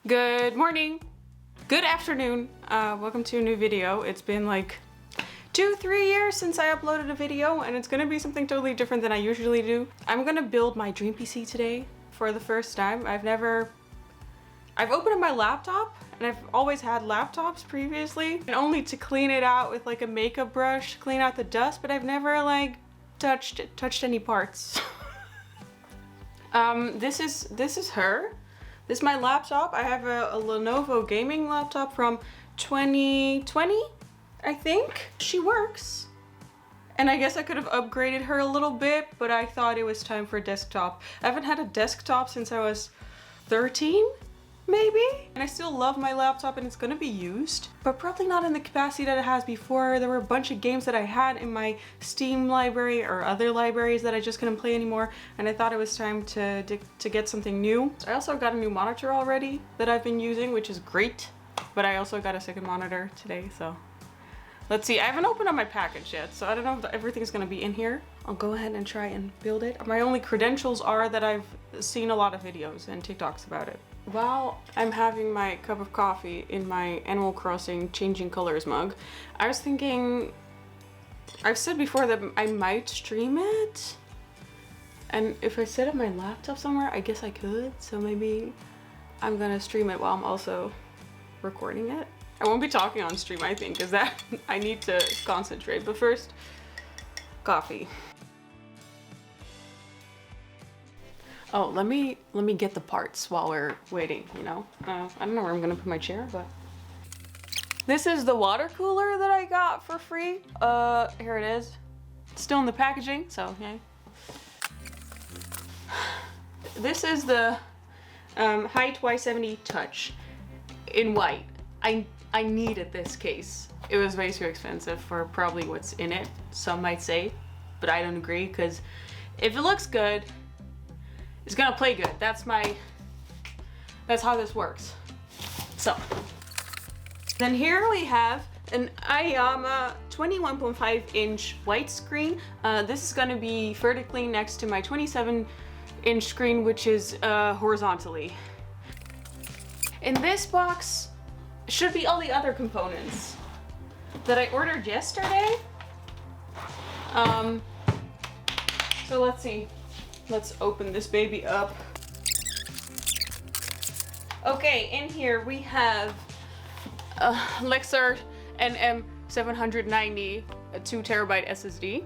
Good morning, good afternoon, welcome to a new video. It's been like 2-3 years since I uploaded a video, and it's gonna be something totally different than I usually do. I'm gonna build my dream PC today for the first time. I've opened up my laptop, and I've always had laptops previously, and only to clean it out with like a makeup brush, clean out the dust, but I've never like touched any parts. This is her. This is my laptop. I have a Lenovo gaming laptop from 2020, I think. She works. And I guess I could have upgraded her a little bit, but I thought it was time for a desktop. I haven't had a desktop since I was 13, maybe? And I still love my laptop and it's gonna be used, but probably not in the capacity that it has before. There were a bunch of games that I had in my Steam library or other libraries that I just couldn't play anymore, and I thought it was time to get something new. I also got a new monitor already that I've been using, which is great, but I also got a second monitor today, so let's see. I haven't opened up my package yet, so I don't know if everything's gonna be in here. I'll go ahead and try and build it. My only credentials are that I've seen a lot of videos and TikToks about it. While I'm having my cup of coffee in my Animal Crossing Changing Colors mug, I was thinking, I've said before that I might stream it. And if I set up my laptop somewhere, I guess I could. So maybe I'm gonna stream it while I'm also recording it. I won't be talking on stream, I think, because that I need to concentrate. But first, coffee. Oh, let me get the parts while we're waiting, you know? I don't know where I'm gonna put my chair, but this is the water cooler that I got for free. Here it is. It's still in the packaging, so yeah. This is the Hyte Y70 Touch in white. I needed this case. It was way too expensive for probably what's in it, some might say, but I don't agree, because if it looks good, it's gonna play good. That's how this works. So, then here we have an Ayama 21.5-inch widescreen. This is gonna be vertically next to my 27-inch screen, which is horizontally. In this box should be all the other components that I ordered yesterday. So let's see. Let's open this baby up. Okay, in here we have a Lexar NM790, a 2TB SSD.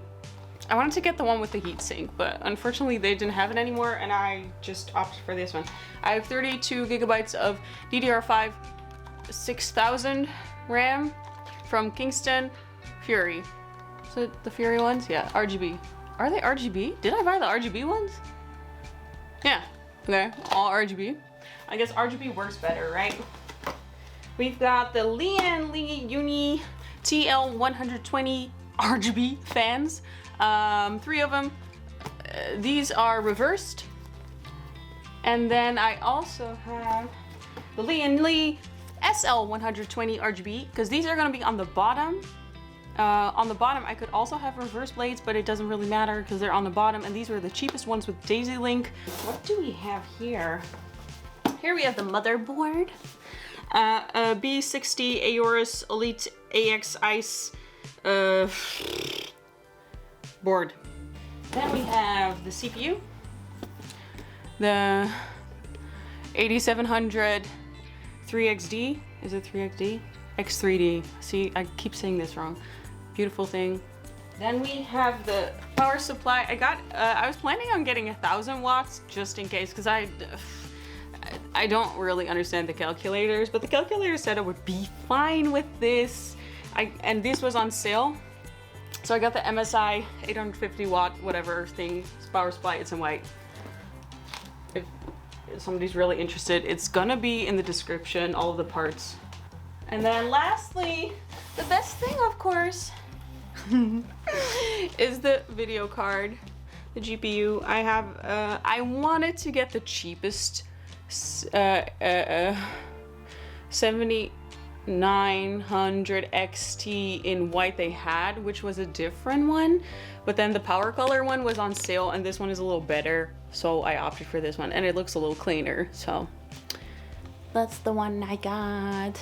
I wanted to get the one with the heatsink, but unfortunately they didn't have it anymore, and I just opted for this one. I have 32 GB of DDR5 6000 RAM from Kingston Fury. Is it the Fury ones? Yeah, RGB. Are they RGB? Did I buy the RGB ones? Yeah, okay, all RGB. I guess RGB works better, right? We've got the Lian Li TL120 RGB fans. 3 of them. These are reversed. And then I also have the Lian Li SL120 RGB, because these are gonna be on the bottom. On the bottom, I could also have reverse blades, but it doesn't really matter because they're on the bottom, and these were the cheapest ones with Daisy Link. What do we have here? Here we have the motherboard. A B60 Aorus Elite AX Ice board. Then we have the CPU. The 8700 3XD. Is it 3XD? X3D. See, I keep saying this wrong. Beautiful thing. Then we have the power supply. I was planning on getting 1000 watts just in case, because I don't really understand the calculators, but the calculator said it would be fine with this. And this was on sale, so I got the MSI 850 watt whatever thing, power supply. It's in white. If somebody's really interested, it's gonna be in the description, all of the parts. And then lastly, the best thing, of course, is the video card, the GPU. I wanted to get the cheapest 7900 XT in white they had, which was a different one, but then the Powercolor one was on sale, and this one is a little better, so I opted for this one, and it looks a little cleaner. So That's the one I got.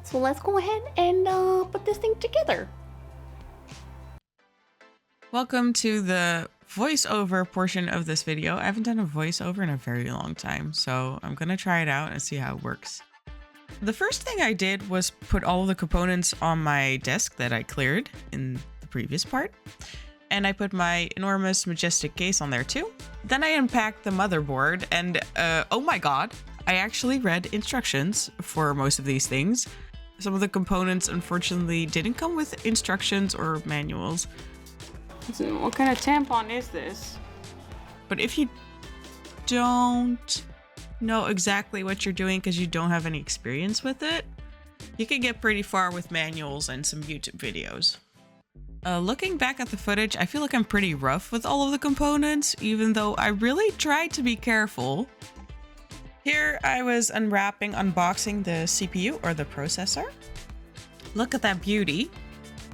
So let's go ahead and put this thing together. Welcome to the voiceover portion of this video. I haven't done a voiceover in a very long time, so I'm gonna try it out and see how it works. The first thing I did was put all of the components on my desk that I cleared in the previous part. And I put my enormous majestic case on there too. Then I unpacked the motherboard and oh my god, I actually read instructions for most of these things. Some of the components unfortunately didn't come with instructions or manuals. What kind of tampon is this? But if you don't know exactly what you're doing because you don't have any experience with it, you can get pretty far with manuals and some YouTube videos. Looking back at the footage, I feel like I'm pretty rough with all of the components, even though I really tried to be careful. Here I was unboxing the CPU or the processor. Look at that beauty.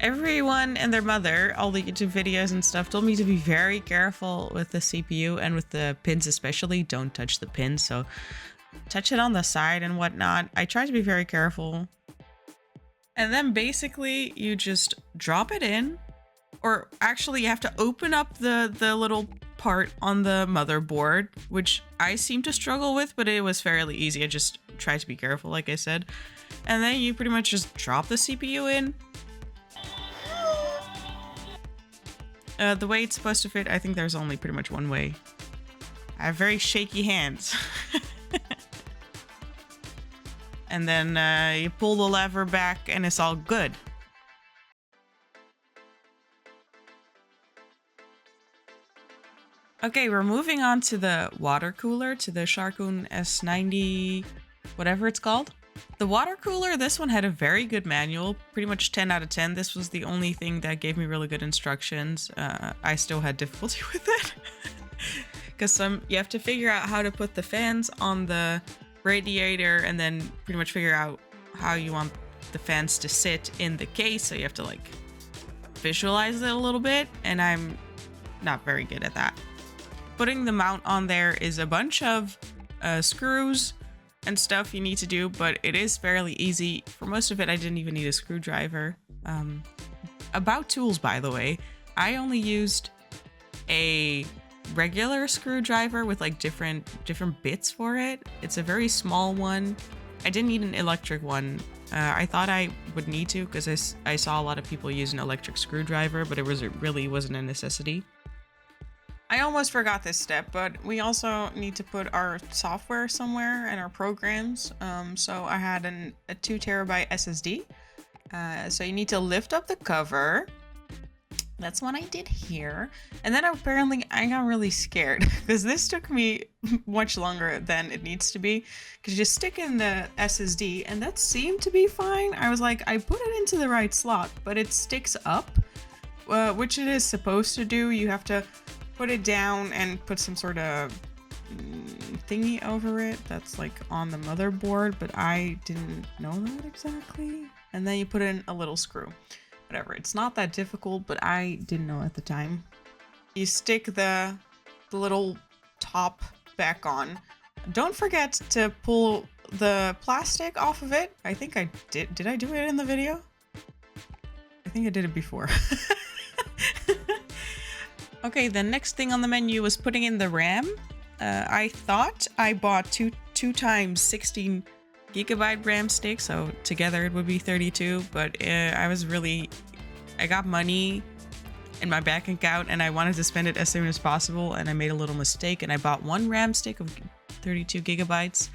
Everyone and their mother, all the YouTube videos and stuff, told me to be very careful with the CPU and with the pins especially. Don't touch the pins, so touch it on the side and whatnot. I tried to be very careful. And then basically you just drop it in, or actually you have to open up the little part on the motherboard, which I seem to struggle with, but it was fairly easy. I just tried to be careful, like I said. And then you pretty much just drop the CPU in. The way it's supposed to fit, I think there's only pretty much one way. I have very shaky hands. And then you pull the lever back and it's all good. Okay, we're moving on to the water cooler, to the Sharkoon S90, whatever it's called. The water cooler, this one had a very good manual, pretty much 10 out of 10. This was the only thing that gave me really good instructions. I still had difficulty with it. Because you have to figure out how to put the fans on the radiator and then pretty much figure out how you want the fans to sit in the case. So you have to like visualize it a little bit, and I'm not very good at that. Putting the mount on there is a bunch of screws and stuff you need to do, but it is fairly easy. For most of it, I didn't even need a screwdriver. About tools, by the way, I only used a regular screwdriver with like different bits for it. It's a very small one. I didn't need an electric one. I thought I would need to because I saw a lot of people use an electric screwdriver, but it really wasn't a necessity. I almost forgot this step, but we also need to put our software somewhere and our programs. So I had a 2 terabyte SSD. So you need to lift up the cover. That's what I did here. And then apparently I got really scared because this took me much longer than it needs to be. Because you just stick in the SSD and that seemed to be fine. I was like, I put it into the right slot, but it sticks up, which it is supposed to do. You have to put it down and put some sort of thingy over it that's like on the motherboard, but I didn't know that exactly. And then you put in a little screw. Whatever, it's not that difficult, but I didn't know at the time. You stick the little top back on. Don't forget to pull the plastic off of it. I think I did. Did I do it in the video? I think I did it before. Okay, the next thing on the menu was putting in the RAM. I thought I bought two times 16 gigabyte RAM sticks, so together it would be 32, but I got money in my bank account and I wanted to spend it as soon as possible, and I made a little mistake and I bought one RAM stick of 32 gigabytes.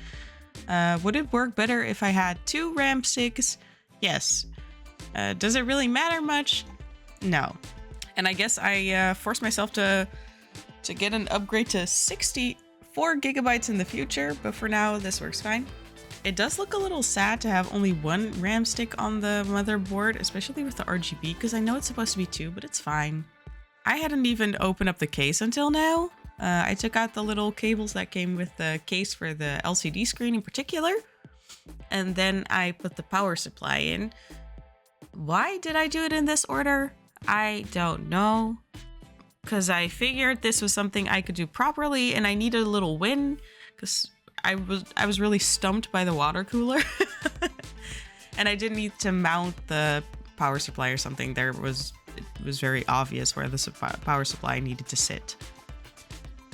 Would it work better if I had 2 RAM sticks? Yes. Does it really matter much? No. And I guess I forced myself to get an upgrade to 64 gigabytes in the future, but for now this works fine. It does look a little sad to have only 1 RAM stick on the motherboard, especially with the RGB, because I know it's supposed to be 2, but it's fine. I hadn't even opened up the case until now. I took out the little cables that came with the case for the LCD screen in particular, and then I put the power supply in. Why did I do it in this order? I don't know, because I figured this was something I could do properly and I needed a little win, because I was really stumped by the water cooler. And I didn't need to mount the power supply or something. It was very obvious where the power supply needed to sit.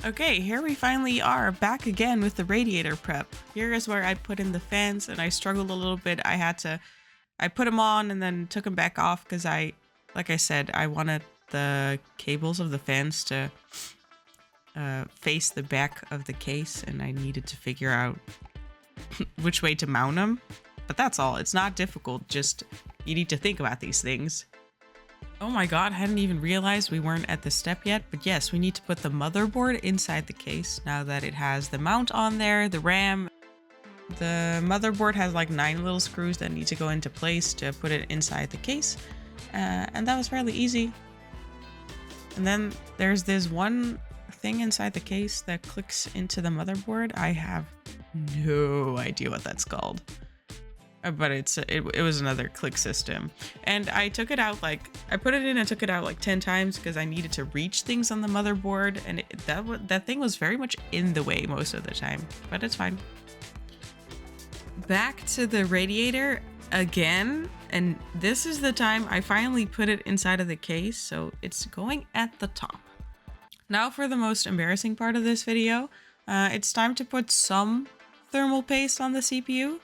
Okay, here we finally are back again with the radiator prep. Here is where I put in the fans, and I struggled a little bit. I put them on and then took them back off because like I said, I wanted the cables of the fans to face the back of the case, and I needed to figure out which way to mount them. But that's all. It's not difficult, just you need to think about these things. Oh my god, I hadn't even realized we weren't at this step yet, but yes, we need to put the motherboard inside the case now that it has the mount on there, the RAM. The motherboard has like 9 little screws that need to go into place to put it inside the case, and that was fairly easy. And then there's this one thing inside the case that clicks into the motherboard. I have no idea what that's called. But it was another click system, and I took it out I put it in and took it out like 10 times because I needed to reach things on the motherboard, and that thing was very much in the way most of the time, but it's fine. Back to the radiator again, and this is the time I finally put it inside of the case, so it's going at the top. Now for the most embarrassing part of this video, it's time to put some thermal paste on the CPU.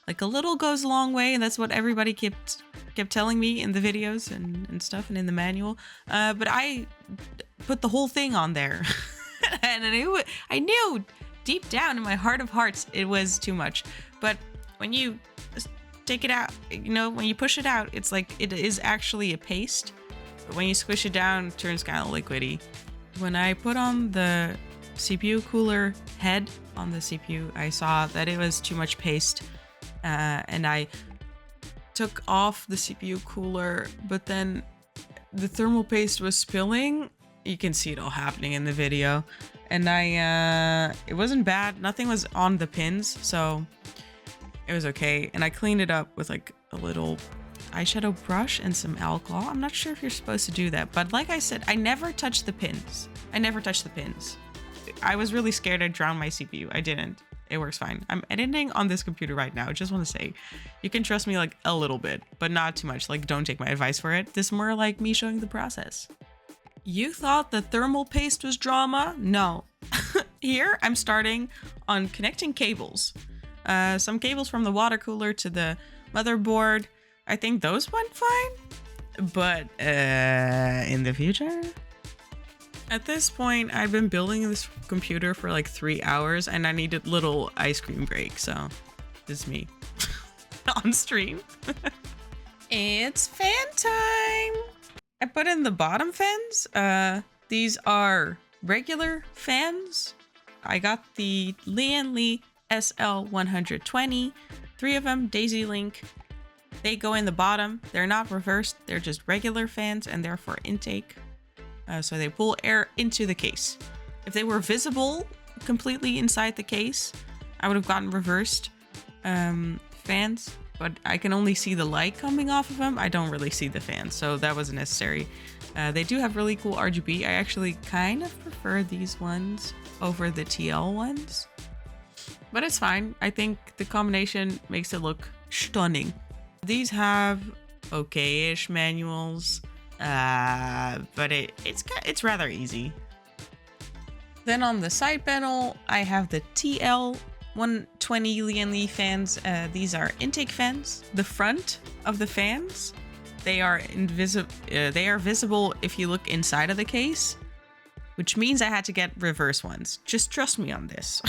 Like a little goes a long way, and that's what everybody kept telling me in the videos and stuff and in the manual. But I put the whole thing on there. And I knew deep down in my heart of hearts it was too much. But when you take it out, when you push it out, it's like it is actually a paste. But when you squish it down, it turns kind of liquidy. When I put on the CPU cooler head on the CPU, I saw that it was too much paste. And I took off the CPU cooler, but then the thermal paste was spilling. You can see it all happening in the video. And it wasn't bad. Nothing was on the pins, so it was okay. And I cleaned it up with like a little eyeshadow brush and some alcohol. I'm not sure if you're supposed to do that, but like I said, I never touched the pins. I was really scared I'd drown my CPU. I didn't. It works fine. I'm editing on this computer right now. I just want to say, you can trust me like a little bit, but not too much. Like, don't take my advice for it. This is more like me showing the process. You thought the thermal paste was drama? No. Here, I'm starting on connecting cables. Some cables from the water cooler to the motherboard. I think those went fine. But in the future? At this point, I've been building this computer for like 3 hours, and I needed a little ice cream break, so this is me on stream. It's fan time! I put in the bottom fans. These are regular fans. I got the Lian Li SL120, 3 of them, Daisy Link. They go in the bottom. They're not reversed, they're just regular fans, and they're for intake. So they pull air into the case. If they were visible completely inside the case, I would have gotten reversed fans, but I can only see the light coming off of them. I don't really see the fans, so that wasn't necessary. They do have really cool RGB. I actually kind of prefer these ones over the TL ones, but it's fine. I think the combination makes it look stunning. These have okay-ish manuals. But it's rather easy. Then on the side panel, I have the TL120 Lian Li fans. These are intake fans. The front of the fans, they are visible if you look inside of the case, which means I had to get reverse ones. Just trust me on this.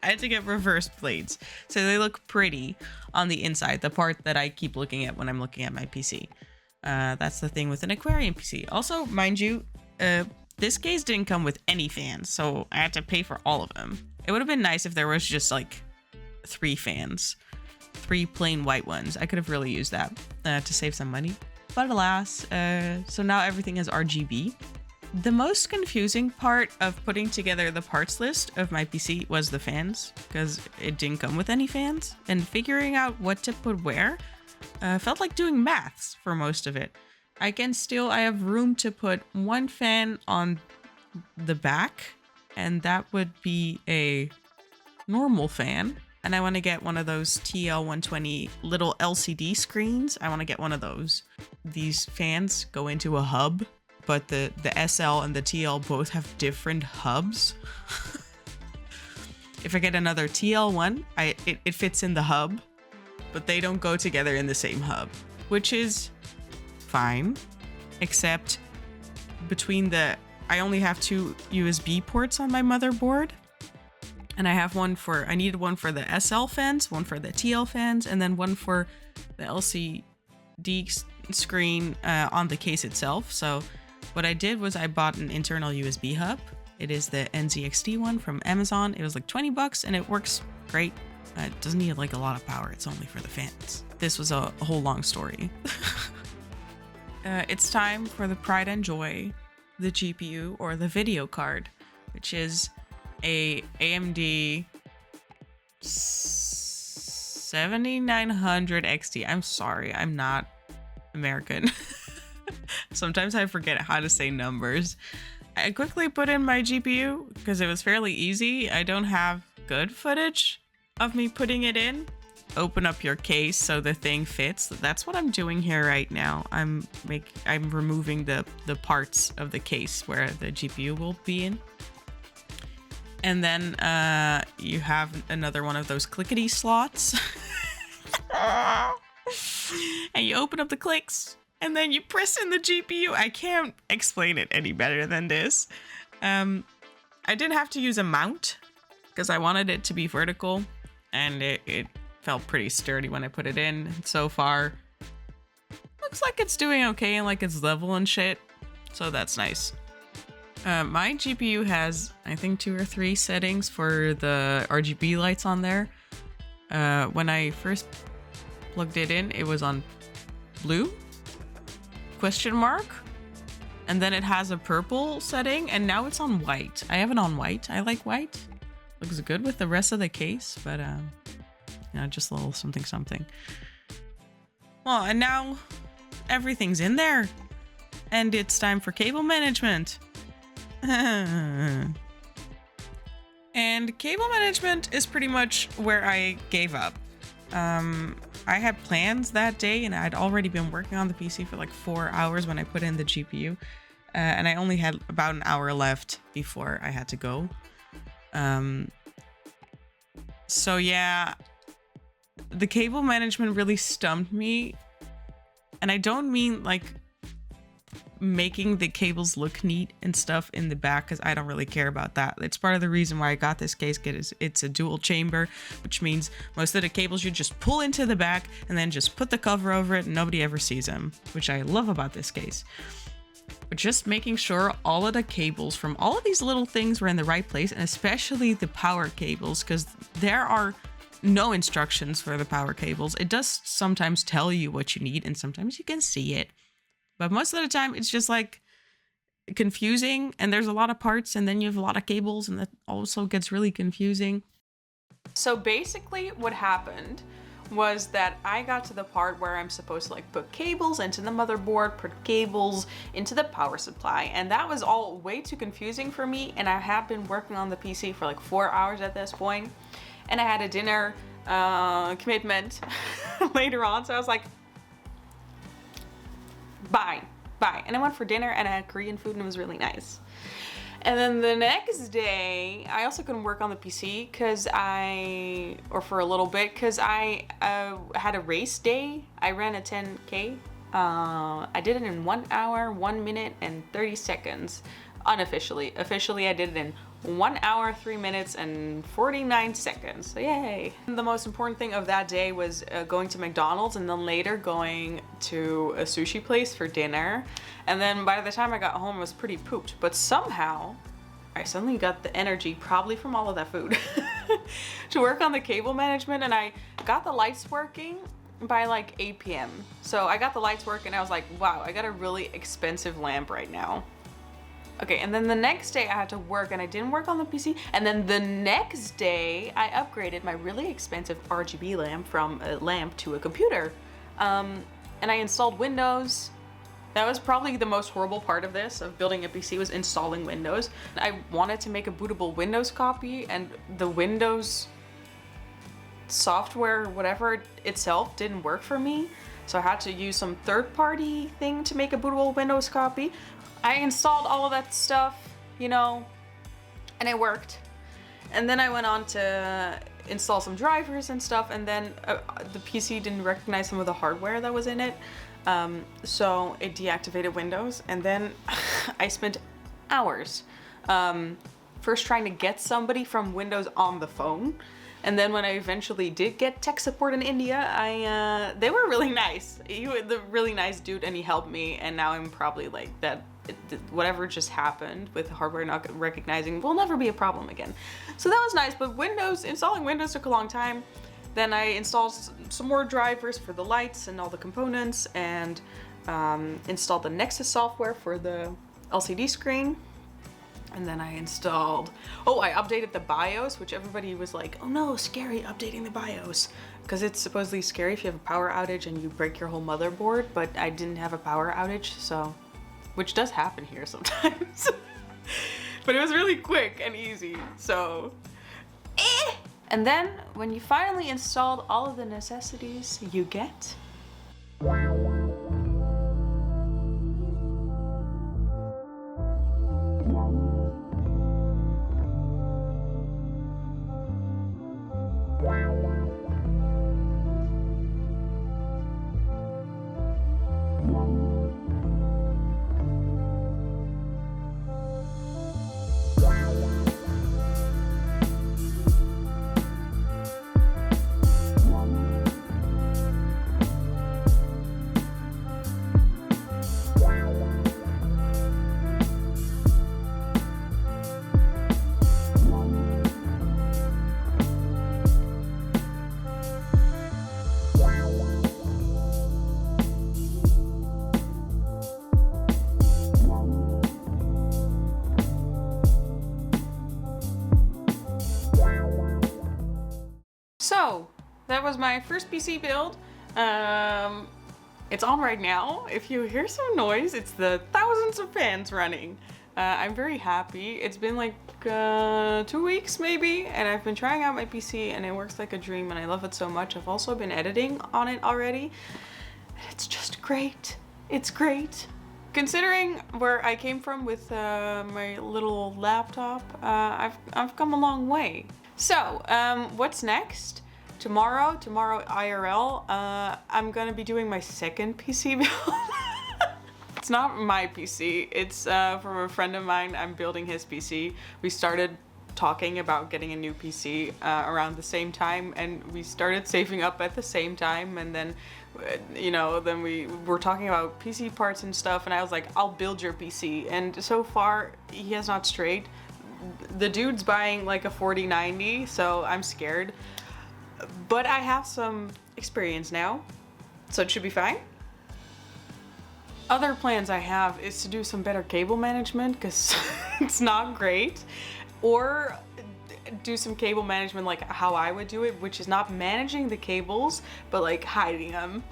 I had to get reverse blades, so they look pretty on the inside, the part that I keep looking at when I'm looking at my PC. That's the thing with an aquarium PC. Also, mind you, this case didn't come with any fans, so I had to pay for all of them. It would have been nice if there was just like 3 fans, 3 plain white ones. I could have really used that to save some money, but alas. So now everything has RGB. The most confusing part of putting together the parts list of my PC was the fans, because it didn't come with any fans, and figuring out what to put where felt like doing maths for most of it. I have room to put 1 fan on the back, and that would be a normal fan. And I want to get one of those TL120 little LCD screens. I want to get one of those. These fans go into a hub, but the SL and the TL both have different hubs. If I get another TL one, it fits in the hub, but they don't go together in the same hub, which is fine, except between I only have 2 USB ports on my motherboard, and I needed one for the SL fans, one for the TL fans, and then one for the LCD screen on the case itself. So what I did was I bought an internal USB hub. It is the NZXT one from Amazon. It was like $20 and it works great. It doesn't need like a lot of power. It's only for the fans. This was a whole long story. It's time for the pride and joy, the GPU or the video card, which is a AMD 7900 XT. I'm sorry, I'm not American. Sometimes I forget how to say numbers. I quickly put in my GPU because it was fairly easy. I don't have good footage of me putting it in. Open up your case so the thing fits. That's what I'm doing here right now. I'm removing the parts of the case where the GPU will be in. And then you have another one of those clickety slots. And you open up the clicks. And then you press in the GPU. I can't explain it any better than this. I didn't have to use a mount because I wanted it to be vertical, and it felt pretty sturdy when I put it in. So far, looks like it's doing okay and like it's level and shit. So that's nice. My GPU has, I think, 2 or 3 settings for the RGB lights on there. When I first plugged it in, it was on blue? ? And then it has a purple setting, and now it's on white. I have it on white. I like white. Looks good with the rest of the case, but just a little something. Well, and now everything's in there, and it's time for cable management. And cable management is pretty much where I gave up. I had plans that day, and I'd already been working on the PC for like 4 hours when I put in the GPU, and I only had about an hour left before I had to go. So yeah, the cable management really stumped me, and I don't mean like making the cables look neat and stuff in the back, because I don't really care about that. It's part of the reason why I got this case kit. Is it's a dual chamber, which means most of the cables you just pull into the back and then just put the cover over it and nobody ever sees them, which I love about this case. But just making sure all of the cables from all of these little things were in the right place, and especially the power cables, because there are no instructions for the power cables. It does sometimes tell you what you need, and sometimes you can see it. But most of the time, it's just like confusing, and there's a lot of parts, and then you have a lot of cables, and that also gets really confusing. So basically what happened was that I got to the part where I'm supposed to like put cables into the motherboard, put cables into the power supply, and that was all way too confusing for me. And I have been working on the PC for like 4 hours at this point, and I had a dinner commitment later on, so I was like, bye. And I went for dinner, and I had Korean food, and it was really nice. And then the next day, I also couldn't work on the PC for a little bit, because I had a race day. I ran a 10K. I did it in 1 hour, 1 minute, and 30 seconds. Unofficially. Officially, I did it in 1 hour, 3 minutes, and 49 seconds. So yay. The most important thing of that day was going to McDonald's, and then later going to a sushi place for dinner. And then by the time I got home, I was pretty pooped. But somehow, I suddenly got the energy, probably from all of that food, to work on the cable management. And I got the lights working by like 8 p.m. So I got the lights working, and I was like, wow, I got a really expensive lamp right now. Okay, and then the next day I had to work, and I didn't work on the PC. And then the next day I upgraded my really expensive RGB lamp from a lamp to a computer. And I installed Windows, That was probably the most horrible part of this, of building a PC, was installing Windows. I wanted to make a bootable Windows copy, and the Windows software, whatever itself, didn't work for me. So I had to use some third-party thing to make a bootable Windows copy. I installed all of that stuff, you know, and it worked. And then I went on to install some drivers and stuff, and then the PC didn't recognize some of the hardware that was in it. So it deactivated Windows, and then I spent hours first trying to get somebody from Windows on the phone, and then when I eventually did get tech support in India, they were really nice. The really nice dude, and he helped me, and now I'm probably like that. Whatever just happened with hardware not recognizing will never be a problem again. So that was nice, but installing Windows took a long time. Then I installed some more drivers for the lights and all the components, and installed the Nexus software for the LCD screen. And then I I updated the BIOS, which everybody was like, oh no, scary, updating the BIOS. Because it's supposedly scary if you have a power outage and you break your whole motherboard, but I didn't have a power outage, so, which does happen here sometimes. But it was really quick and easy, so, And then, when you finally installed all of the necessities, you get... So, that was my first PC build. It's on right now. If you hear some noise, it's the thousands of fans running. I'm very happy. It's been like 2 weeks maybe, and I've been trying out my PC and it works like a dream and I love it so much. I've also been editing on it already. It's just great. It's great. Considering where I came from with my little laptop, I've come a long way. So, what's next? Tomorrow IRL, I'm gonna be doing my second PC build. It's not my PC, it's from a friend of mine. I'm building his PC. We started talking about getting a new PC around the same time, and we started saving up at the same time, and then then we were talking about PC parts and stuff, and I was like, I'll build your PC, and so far he has not strayed. The dude's buying like a 4090, so I'm scared. But I have some experience now, so it should be fine. Other plans I have is to do some better cable management, because it's not great. Or do some cable management like how I would do it, which is not managing the cables, but like hiding them,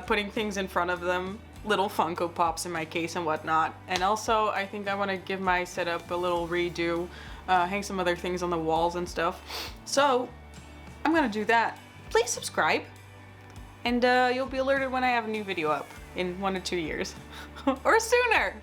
putting things in front of them, little Funko Pops in my case and whatnot. And also, I think I want to give my setup a little redo, hang some other things on the walls and stuff. So, I'm gonna do that. Please subscribe, and you'll be alerted when I have a new video up in 1 to 2 years. Or sooner!